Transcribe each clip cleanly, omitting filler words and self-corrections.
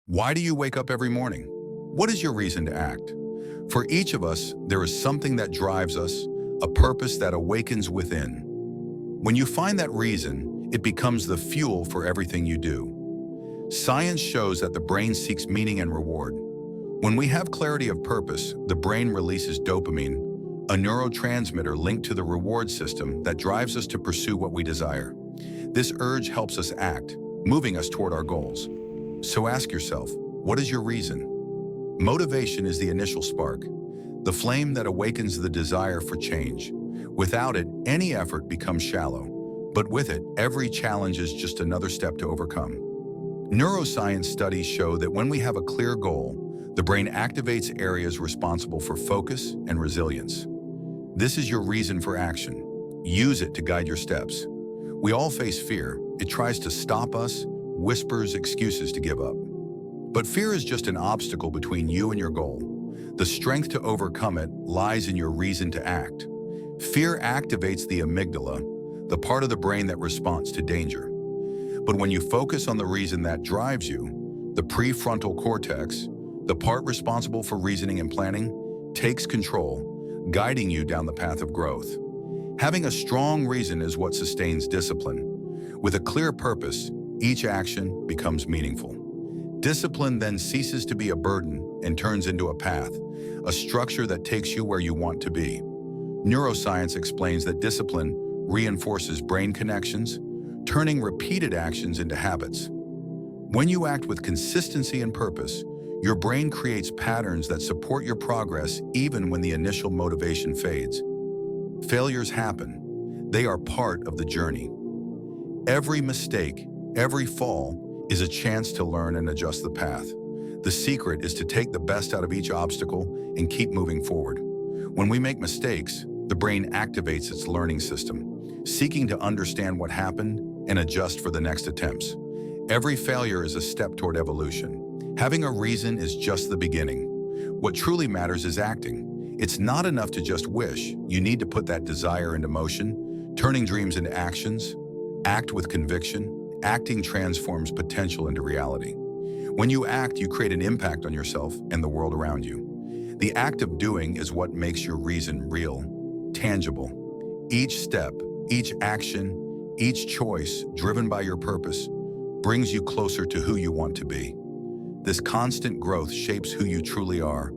Why do you wake up every morning? What is your reason to act? For each of us, there is something that drives us, a purpose that awakens within. When you find that reason, it becomes the fuel for everything you do. Science shows that the brain seeks meaning and reward. When we have clarity of purpose, the brain releases dopamine, a neurotransmitter linked to the reward system that drives us to pursue what we desire. This urge helps us act, moving us toward our goals. So ask yourself, what is your reason? Motivation is the initial spark, the flame that awakens the desire for change. Without it, any effort becomes shallow, but with it, every challenge is just another step to overcome. Neuroscience studies show that when we have a clear goal, the brain activates areas responsible for focus and resilience. This is your reason for action. Use it to guide your steps. We all face fear. It tries to stop us, whispers excuses to give up. But fear is just an obstacle between you and your goal. The strength to overcome it lies in your reason to act. Fear activates the amygdala, the part of the brain that responds to danger. But when you focus on the reason that drives you, the prefrontal cortex, the part responsible for reasoning and planning, takes control, guiding you down the path of growth. Having a strong reason is what sustains discipline. With a clear purpose, each action becomes meaningful. Discipline then ceases to be a burden and turns into a path, a structure that takes you where you want to be. Neuroscience explains that discipline reinforces brain connections, turning repeated actions into habits. When you act with consistency and purpose, your brain creates patterns that support your progress even when the initial motivation fades. Failures happen. They are part of the journey. Every mistake, every fall, is a chance to learn and adjust the path. The secret is to take the best out of each obstacle and keep moving forward. When we make mistakes, the brain activates its learning system, seeking to understand what happened and adjust for the next attempts. Every failure is a step toward evolution. Having a reason is just the beginning. What truly matters is acting. It's not enough to just wish. You need to put that desire into motion, turning dreams into actions. Act with conviction. Acting transforms potential into reality. When you act, you create an impact on yourself and the world around you. The act of doing is what makes your reason real, tangible. Each step, each action, each choice driven by your purpose brings you closer to who you want to be. This constant growth shapes who you truly are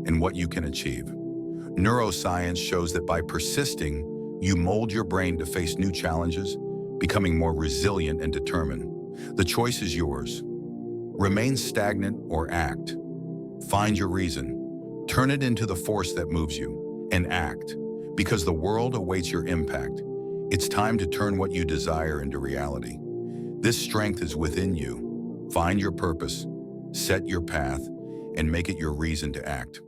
and what you can achieve. Neuroscience shows that by persisting, you mold your brain to face new challenges, becoming more resilient and determined. The choice is yours. Remain stagnant or act. Find your reason. Turn it into the force that moves you, and act. Because the world awaits your impact. It's time to turn what you desire into reality. This strength is within you. Find your purpose, set your path, and make it your reason to act.